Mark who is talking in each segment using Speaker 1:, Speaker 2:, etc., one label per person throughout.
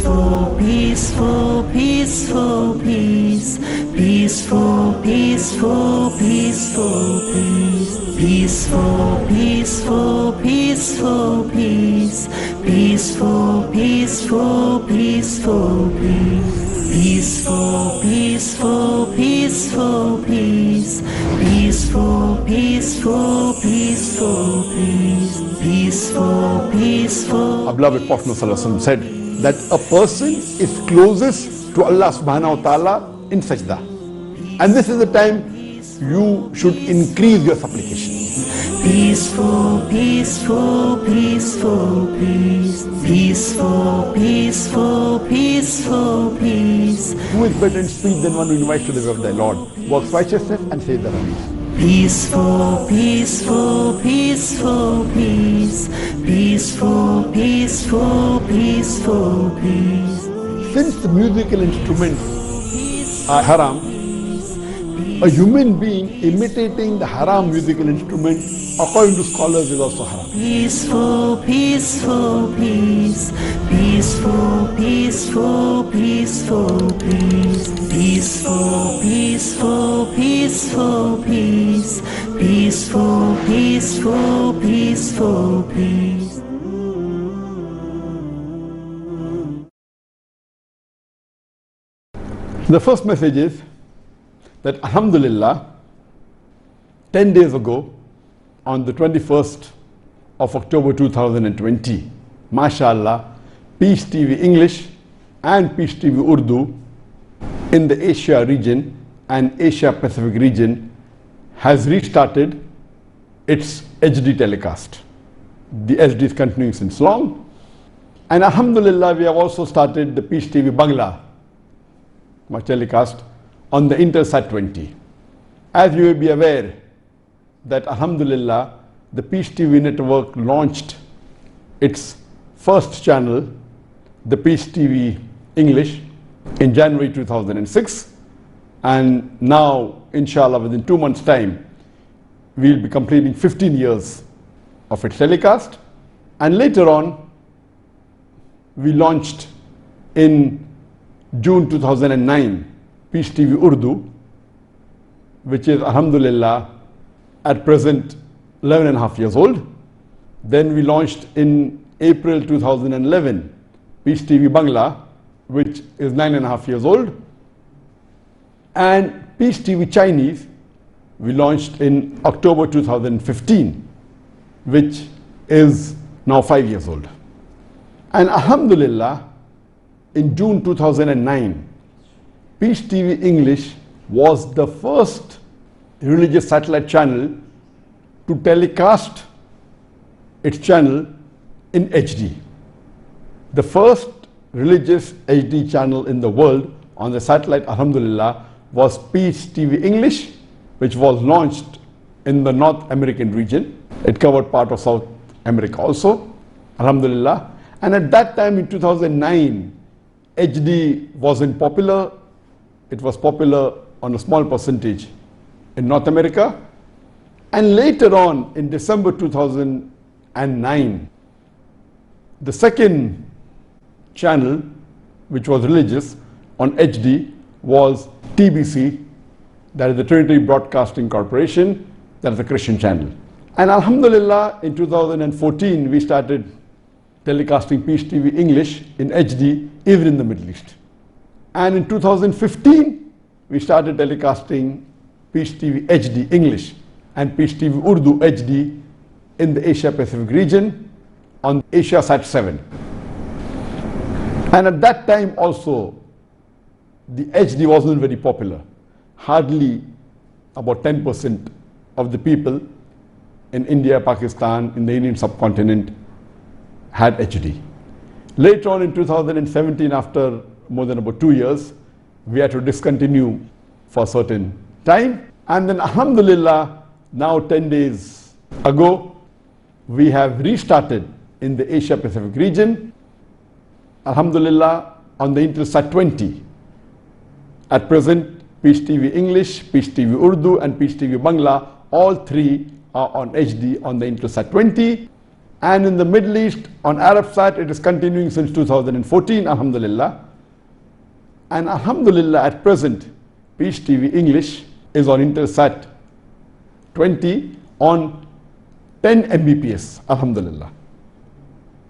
Speaker 1: Peaceful, peaceful, peaceful, peace. Peaceful, peaceful, peaceful, peace. Peaceful, peaceful, peaceful, peace. Peaceful, peaceful, peaceful, peace. Peaceful, peaceful, peaceful, peace. Peaceful, peaceful, peaceful, peace. Peaceful, peaceful.
Speaker 2: Our beloved Prophet ﷺ said that a person is closest to Allah subhanahu wa ta'ala in sajda. And this is the time you should increase your supplication.
Speaker 1: Peaceful, peaceful, peaceful, peace. Peaceful, peaceful, peaceful, peace.
Speaker 2: Who is better in speech than one who invites to the way of thy Lord, works righteousness and says the hadith.
Speaker 1: Peaceful, peaceful, peaceful, peace. Peaceful, peaceful, peaceful, peace.
Speaker 2: Since the musical instruments are haram, a human being imitating the haram musical instrument, according to scholars, is also haram.
Speaker 1: Peaceful, peaceful, peace. Peaceful, peaceful, peaceful, peace. Peaceful, peaceful, peaceful, peace. Peaceful, peaceful, peaceful, peace.
Speaker 2: The first message is that Alhamdulillah, 10 days ago, on the 21st of October 2020, MashaAllah, Peace TV English and Peace TV Urdu in the Asia region and Asia Pacific region has restarted its HD telecast. The HD is continuing since long. And Alhamdulillah, we have also started the Peace TV Bangla telecast on the Intelsat 20. As you will be aware that Alhamdulillah, the Peace TV network launched its first channel, the Peace TV English, in January 2006. And now, inshallah, within 2 months' time, we'll be completing 15 years of its telecast. And later on, we launched in June 2009, Peace TV Urdu, which is Alhamdulillah at present 11.5 years old. Then we launched in April 2011, Peace TV Bangla, which is 9.5 years old. And Peace TV Chinese, we launched in October 2015, which is now 5 years old. And Alhamdulillah, in June 2009, Peace TV English was the first religious satellite channel to telecast its channel in HD. The first religious HD channel in the world on the satellite, Alhamdulillah, was Peace TV English, which was launched in the North American region. It covered part of South America also, Alhamdulillah. And at that time in 2009, HD wasn't popular. It was popular on a small percentage in North America. And later on, in December 2009, the second channel, which was religious on HD, was TBC, that is the Trinity Broadcasting Corporation, that is a Christian channel. And Alhamdulillah, in 2014, we started telecasting Peace TV English in HD, even in the Middle East. And in 2015, we started telecasting Peace TV HD English and Peace TV Urdu HD in the Asia Pacific region on AsiaSat 7. And at that time also, the HD wasn't very popular. Hardly about 10% of the people in India, Pakistan, in the Indian subcontinent had HD. Later on in 2017, after more than about 2 years, we had to discontinue for a certain time. And then Alhamdulillah, now 10 days ago, we have restarted in the Asia Pacific region, Alhamdulillah, on the Intelsat 20. At present, Peace TV English, Peace TV Urdu and Peace TV Bangla, all three are on HD on the Intelsat 20. And in the Middle East, on Arabsat, it is continuing since 2014, alhamdulillah. And alhamdulillah, at present, Peace TV English is on Intelsat 20 on 10 Mbps, alhamdulillah.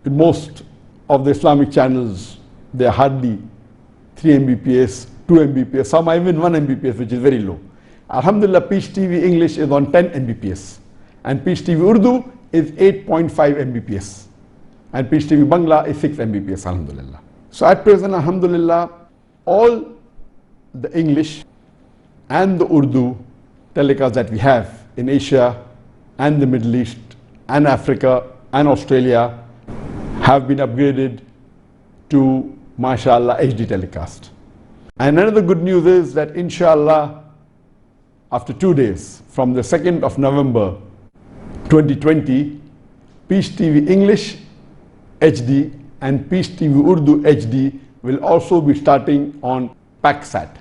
Speaker 2: In most of the Islamic channels, they are hardly 3 Mbps, 2 Mbps, some are even 1 Mbps, which is very low. Alhamdulillah, Peace TV English is on 10 Mbps. And Peace TV Urdu is 8.5 Mbps. And Peace TV Bangla is 6 Mbps, alhamdulillah. So at present, alhamdulillah, all the English and the Urdu telecasts that we have in Asia and the Middle East and Africa and Australia have been upgraded to, mashallah, HD telecast. And another good news is that, inshallah, after 2 days, from the 2nd of November 2020, Peace TV English HD and Peace TV Urdu HD will also be starting on PakSat.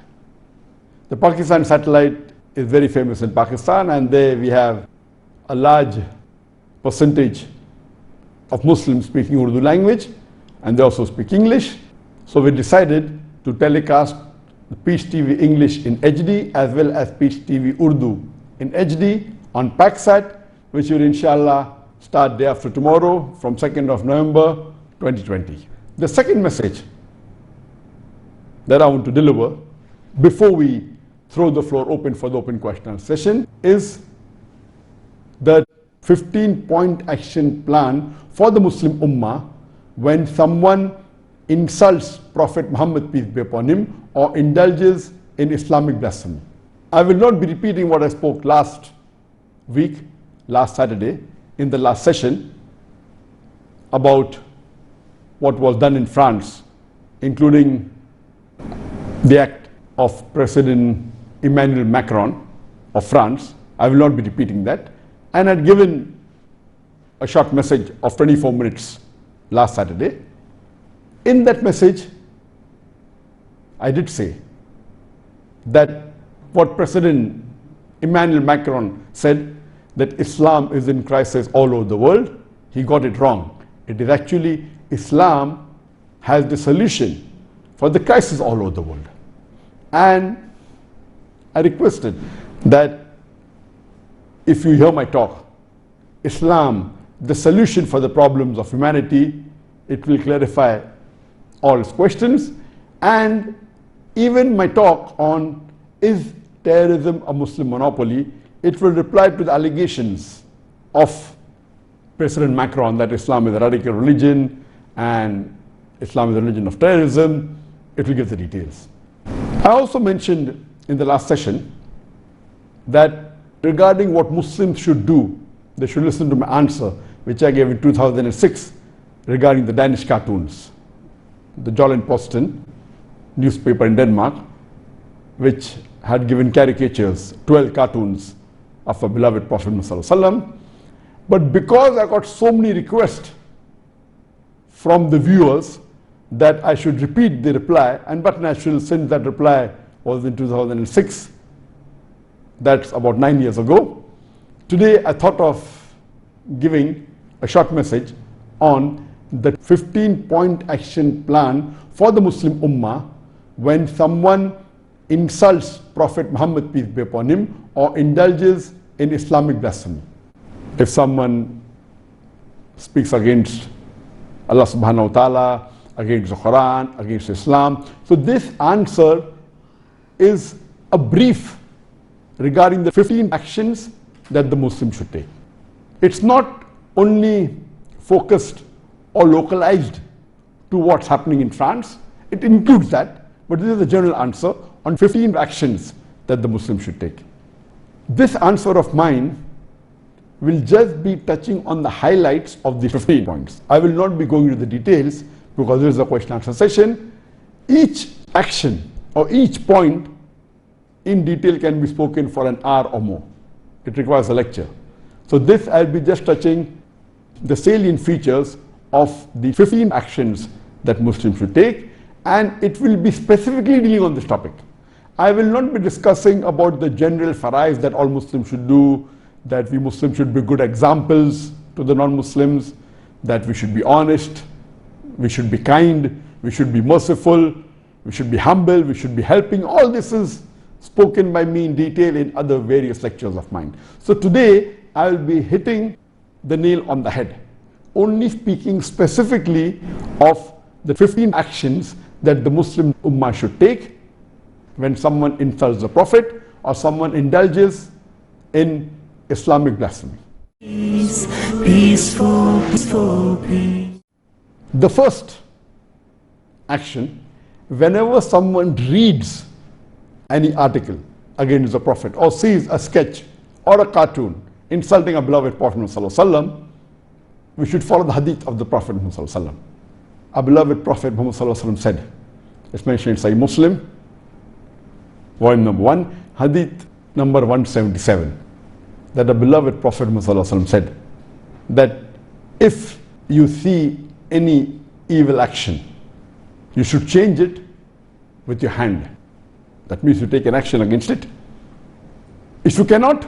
Speaker 2: The Pakistan satellite is very famous in Pakistan, and there we have a large percentage of Muslims speaking Urdu language, and they also speak English. So we decided to telecast the Peace TV English in HD as well as Peace TV Urdu in HD on PakSat, which will inshallah start day after tomorrow from 2nd of November 2020. The second message that I want to deliver before we throw the floor open for the open question session is the 15-point action plan for the Muslim Ummah when someone insults Prophet Muhammad, peace be upon him, or indulges in Islamic blasphemy. I will not be repeating what I spoke last week, last Saturday, in the last session about what was done in France, including the act of President Emmanuel Macron of France. I will not be repeating that. And I had given a short message of 24 minutes last Saturday. In that message, I did say that what President Emmanuel Macron said, that Islam is in crisis all over the world, he got it wrong. It is actually Islam has the solution for the crisis all over the world. And I requested that if you hear my talk, Islam, the solution for the problems of humanity, it will clarify all its questions. And even my talk on is terrorism a Muslim monopoly, it will reply to the allegations of President Macron that Islam is a radical religion and Islam is a religion of terrorism. It will give the details. I also mentioned in the last session that regarding what Muslims should do, they should listen to my answer, which I gave in 2006 regarding the Danish cartoons. The Jyllands-Posten newspaper in Denmark, which had given caricatures, 12 cartoons of our beloved Prophet Muhammad. But because I got so many requests from the viewers that I should repeat the reply, and but natural, since that reply was in 2006, that's about 9 years ago, today I thought of giving a short message on the 15-point action plan for the Muslim Ummah when someone insults Prophet Muhammad, peace be upon him, or indulges in Islamic blasphemy. If someone speaks against Allah subhanahu wa ta'ala, against the Quran, against Islam. So this answer is a brief regarding the 15 actions that the Muslim should take. It's not only focused or localized to what's happening in France. It includes that, but this is the general answer on 15 actions that the Muslim should take. This answer of mine will just be touching on the highlights of the 15 points. I will not be going into the details because this is a question answer session. Each action or each point in detail can be spoken for an hour or more. It requires a lecture. So this I'll be just touching the salient features of the 15 actions that Muslims should take, and it will be specifically dealing on this topic. I will not be discussing about the general farais that all Muslims should do, that we Muslims should be good examples to the non-Muslims, that we should be honest, we should be kind, we should be merciful, we should be humble, we should be helping. All this is spoken by me in detail in other various lectures of mine. So today I will be hitting the nail on the head, only speaking specifically of the 15 actions that the Muslim Ummah should take when someone insults the Prophet or someone indulges in Islamic blasphemy.
Speaker 1: Peace, peaceful, peaceful, peace.
Speaker 2: The first action, whenever someone reads any article against the Prophet or sees a sketch or a cartoon insulting a beloved Prophet ﷺ, we should follow the hadith of the Prophet ﷺ. Our beloved Prophet Muhammad ﷺ said, it's mentioned in Sahih Muslim, volume number 1, hadith number 177, that the beloved Prophet Muhammad ﷺ said that if you see any evil action, you should change it with your hand. That means you take an action against it. If you cannot,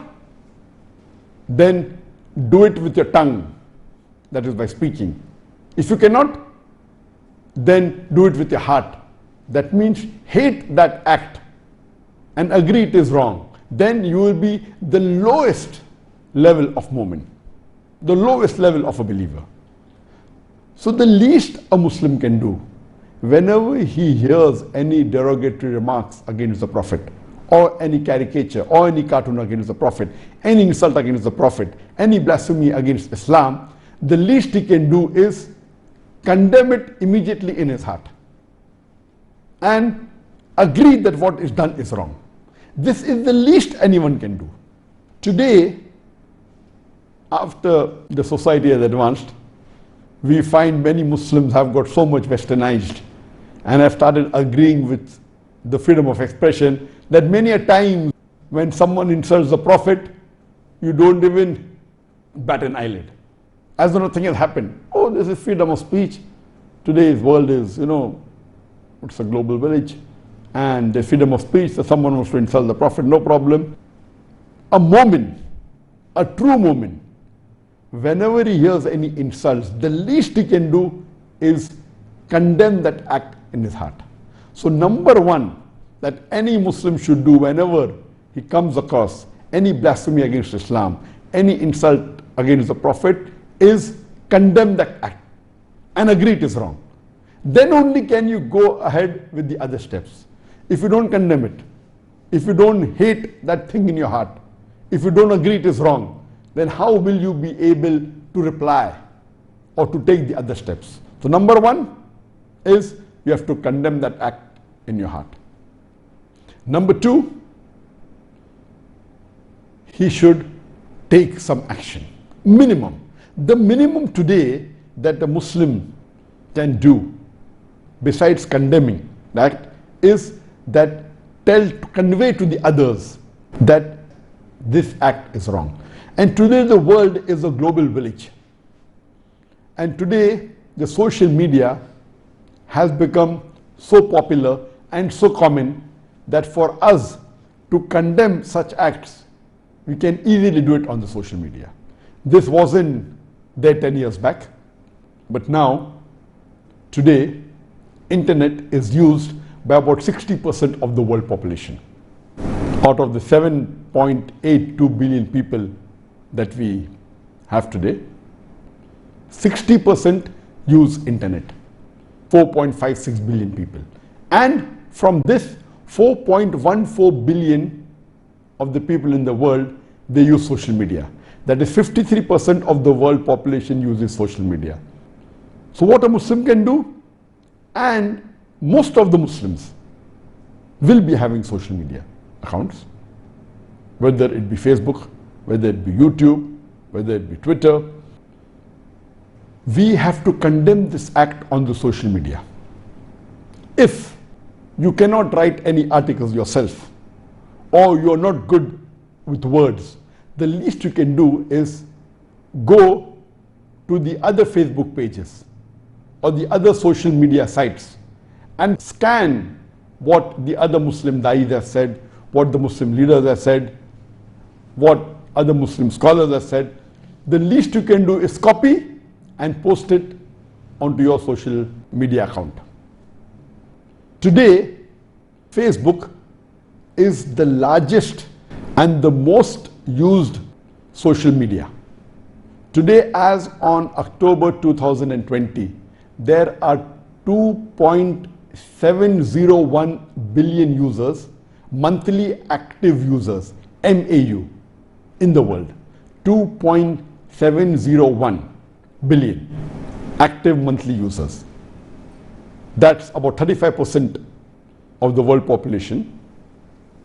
Speaker 2: then do it with your tongue, that is by speaking. If you cannot, then do it with your heart. That means hate that act and agree it is wrong. Then you will be the lowest level of mu'min, the lowest level of a believer. So the least a Muslim can do, whenever he hears any derogatory remarks against the Prophet, or any caricature, or any cartoon against the Prophet, any insult against the Prophet, any blasphemy against Islam, the least he can do is condemn it immediately in his heart and agree that what is done is wrong. This is the least anyone can do. Today, after the society has advanced, we find many Muslims have got so much westernized and have started agreeing with the freedom of expression that many a time when someone insults the Prophet, you don't even bat an eyelid, as though nothing has happened. Oh, this is freedom of speech. Today's world is, it's a global village, and the freedom of speech, that someone wants to insult the Prophet, no problem. A mu'min, a true mu'min, whenever he hears any insults, the least he can do is condemn that act in his heart. So number one that any Muslim should do whenever he comes across any blasphemy against Islam, any insult against the Prophet, is condemn that act and agree it is wrong. Then only can you go ahead with the other steps. If you don't condemn it, if you don't hate that thing in your heart, if you don't agree it is wrong, then how will you be able to reply or to take the other steps? So number one is you have to condemn that act in your heart. Number two, he should take some action. Minimum. The minimum today that a Muslim can do, besides condemning that, is that convey to the others that this act is wrong. And today the world is a global village. And today the social media has become so popular and so common that for us to condemn such acts, we can easily do it on the social media. This wasn't there 10 years back, but now, today, internet is used by about 60% of the world population. Out of the 7.82 billion people that we have today, 60% use internet, 4.56 billion people. And from this, 4.14 billion of the people in the world, they use social media. That is 53% of the world population uses social media. So what a Muslim can do, and most of the Muslims will be having social media accounts, whether it be Facebook, whether it be YouTube, whether it be Twitter. We have to condemn this act on the social media. If you cannot write any articles yourself, or you are not good with words, the least you can do is go to the other Facebook pages or the other social media sites and scan what the other Muslim da'is have said, what the Muslim leaders have said, what other Muslim scholars have said. The least you can do is copy and post it onto your social media account. Today, Facebook is the largest and the most used social media. Today, as on October 2020, there are 2.701 billion users, monthly active users, MAU, in the world. 2.701 billion active monthly users. That's about 35% of the world population.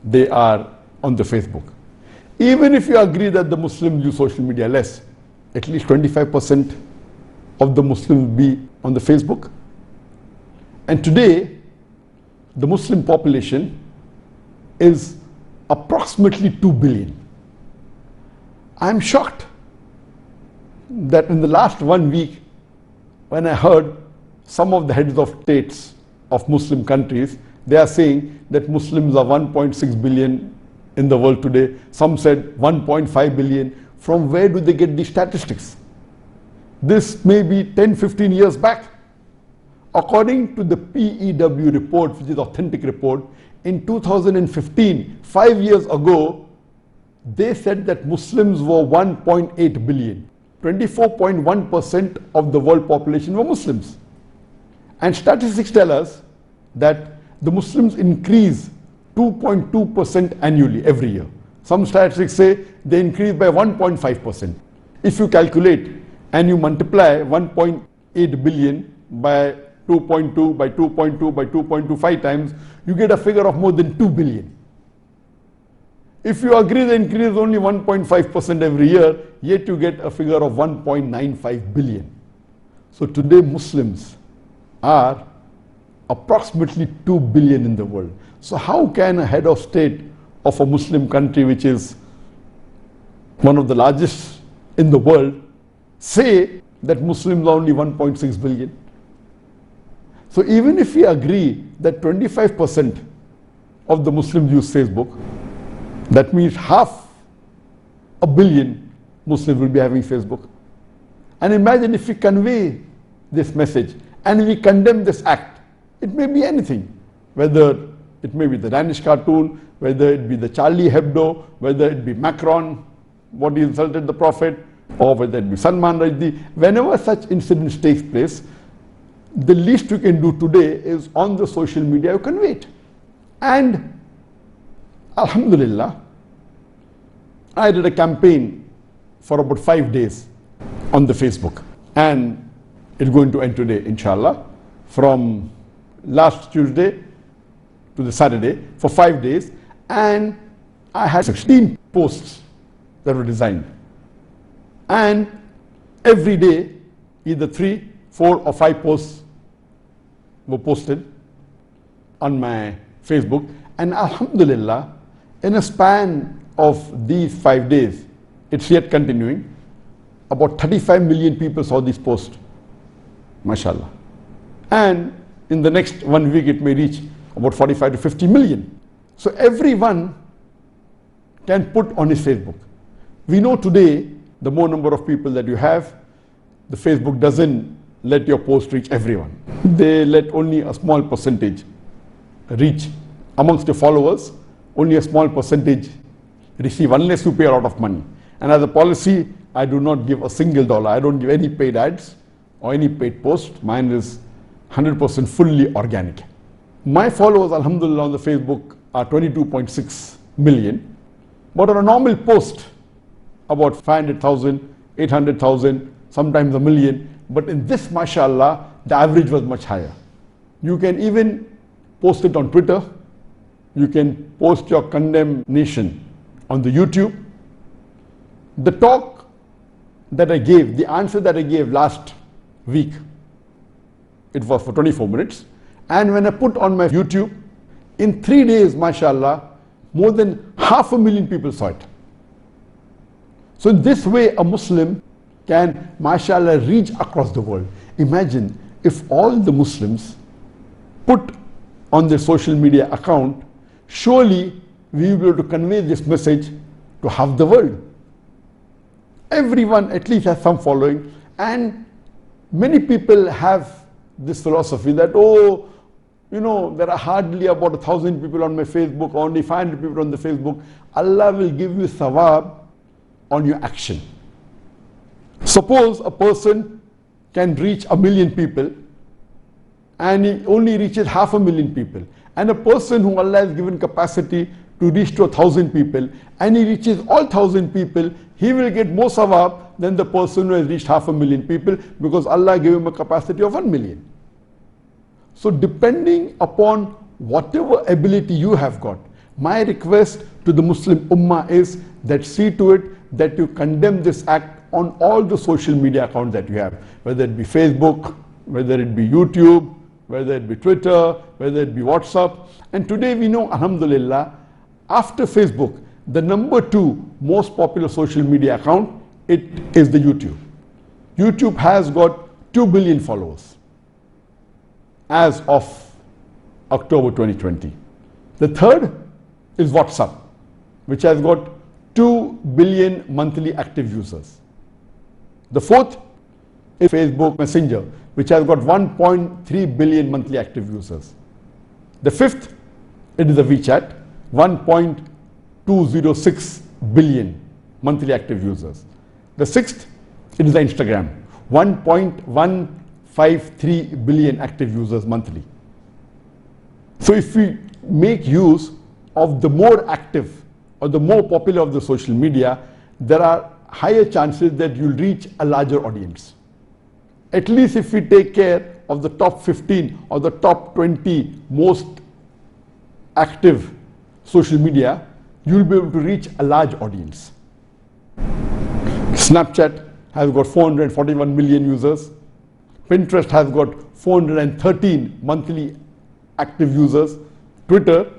Speaker 2: They are on the Facebook. Even if you agree that the Muslims use social media less, at least 25% of the Muslims be on the Facebook. And today, the Muslim population is approximately 2 billion. I'm shocked that in the last 1 week, when I heard some of the heads of states of Muslim countries, they are saying that Muslims are 1.6 billion in the world today. Some said 1.5 billion. From where do they get these statistics? This may be 10-15 years back. According to the PEW report, which is authentic report, in 2015, 5 years ago, they said that Muslims were 1.8 billion. 24.1% of the world population were Muslims. And statistics tell us that the Muslims increase 2.2% annually every year. Some statistics say they increase by 1.5%. If you calculate and you multiply 1.8 billion by 2.2 by 2.2 by 2.25 times, you get a figure of more than 2 billion. If you agree the increase is only 1.5% every year, yet you get a figure of 1.95 billion. So today Muslims are approximately 2 billion in the world. So how can a head of state of a Muslim country, which is one of the largest in the world, say that Muslims are only 1.6 billion? So even if we agree that 25% of the Muslims use Facebook, that means 500 million Muslims will be having Facebook. And imagine if we convey this message and we condemn this act. It may be anything, whether it may be the Danish cartoon, whether it be the Charlie Hebdo, whether it be Macron, what he insulted the Prophet, or whether it be Salman Rushdie. Whenever such incidents takes place, the least you can do today is on the social media you convey it. And Alhamdulillah, I did a campaign for about 5 days on the Facebook, and it's going to end today, inshallah, from last Tuesday to the Saturday for 5 days, and I had 16 posts that were designed, and every day either 3, 4 or 5 posts were posted on my Facebook. And Alhamdulillah, in a span of these 5 days, it's yet continuing, about 35 million people saw these posts, mashallah. And in the next 1 week it may reach about 45 to 50 million. So everyone can put on his Facebook. We know today, the more number of people that you have, the Facebook doesn't let your post reach everyone. They let only a small percentage reach. Amongst your followers, only a small percentage receive, unless you pay a lot of money. And as a policy, I do not give a single dollar. I don't give any paid ads or any paid post. Mine is 100% fully organic. My followers, alhamdulillah, on the Facebook are 22.6 million. But on a normal post, about 500,000, 800,000, sometimes a million. But in this, mashallah, the average was much higher. You can even post it on Twitter. You can post your condemnation on the YouTube. The talk that I gave, the answer that I gave last week, it was for 24 minutes. And when I put on my YouTube, in 3 days, mashallah, more than 500,000 people saw it. So in this way, a Muslim can, mashallah, reach across the world. Imagine if all the Muslims put on their social media account, surely we will be able to convey this message to half the world. Everyone at least has some following, and Many people have this philosophy that, oh, you know, there are hardly about 1,000 people on my Facebook, only 500 people on the Facebook. Allah will give you thawab on your action. Suppose a person can reach 1 million people and he only reaches 500,000 people. And a person who Allah has given capacity to reach to 1,000 people and he reaches all 1,000 people, he will get more thawab than the person who has reached 500,000 people, because Allah gave him a capacity of 1 million. So depending upon whatever ability you have got, my request to the Muslim Ummah is that see to it that you condemn this act on all the social media accounts that you have, whether it be Facebook, whether it be YouTube, whether it be Twitter, whether it be WhatsApp. And today we know, alhamdulillah, after Facebook, the number 2 most popular social media account, it is the YouTube. YouTube has got 2 billion followers as of October 2020. The third is WhatsApp, which has got 2 billion monthly active users. The fourth is Facebook Messenger, which has got 1.3 billion monthly active users. The fifth, it is the WeChat, 1.206 billion monthly active users. The sixth, it is the Instagram, 1.153 billion active users monthly. So if we make use of the more active or the more popular of the social media, there are higher chances that you'll reach a larger audience. At least if we take care of the top 15 or the top 20 most active social media, you'll be able to reach a large audience. Snapchat has got 441 million users. Pinterest has got 413 monthly active users. Twitter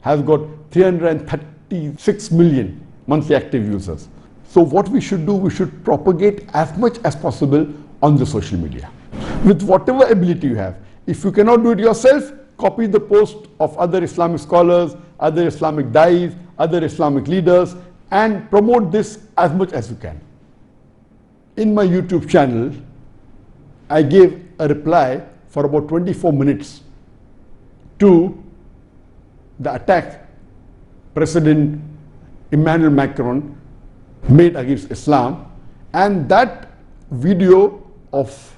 Speaker 2: has got 336 million monthly active users. So what we should do, we should propagate as much as possible on the social media with whatever ability you have. If you cannot do it yourself, copy the post of other Islamic scholars, other Islamic dais, other Islamic leaders, and promote this as much as you can. In my YouTube channel, I gave a reply for about 24 minutes to the attack President Emmanuel Macron made against Islam, and that video of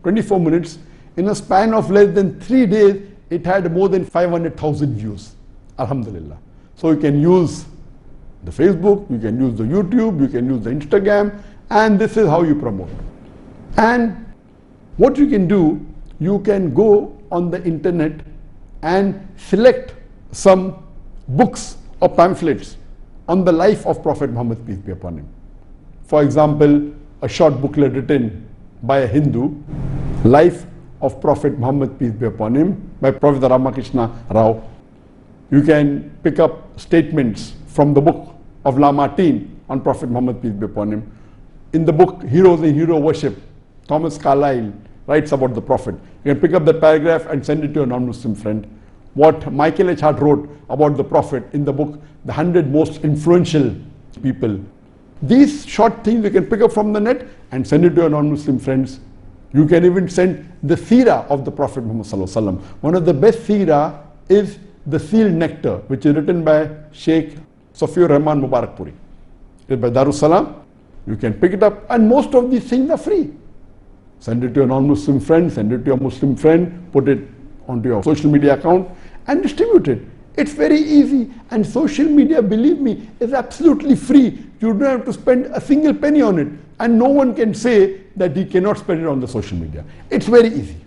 Speaker 2: 24 minutes, in a span of less than 3 days, it had more than 500,000 views. Alhamdulillah. So you can use the Facebook, you can use the YouTube, you can use the Instagram, and this is how you promote. And what you can do, you can go on the internet and select some books or pamphlets on the life of Prophet Muhammad, peace be upon him. For example, a short booklet written by a Hindu, Life of Prophet Muhammad, peace be upon him, by Professor Ramakrishna Rao. You can pick up statements from the book of Lamartine on Prophet Muhammad, peace be upon him. In the book Heroes in Hero Worship, Thomas Carlyle writes about the Prophet. You can pick up that paragraph and send it to a non-Muslim friend. What Michael H. Hart wrote about the Prophet in the book, The 100 Most Influential People. These short things you can pick up from the net and send it to your non-Muslim friends. You can even send the seerah of the Prophet Muhammad Sallallahu Alaihi Wasallam. One of the best seerah is the Seal Nectar, which is written by Sheikh Safiur Rahman Mubarakpuri. It's by Darussalam. You can pick it up, and most of these things are free. Send it to your non-Muslim friend, send it to your Muslim friend, put it onto your social media account and distribute it. It's very easy, and social media, believe me, is absolutely free. You don't have to spend a single penny on it, and no one can say that he cannot spend it on the social media. It's very easy.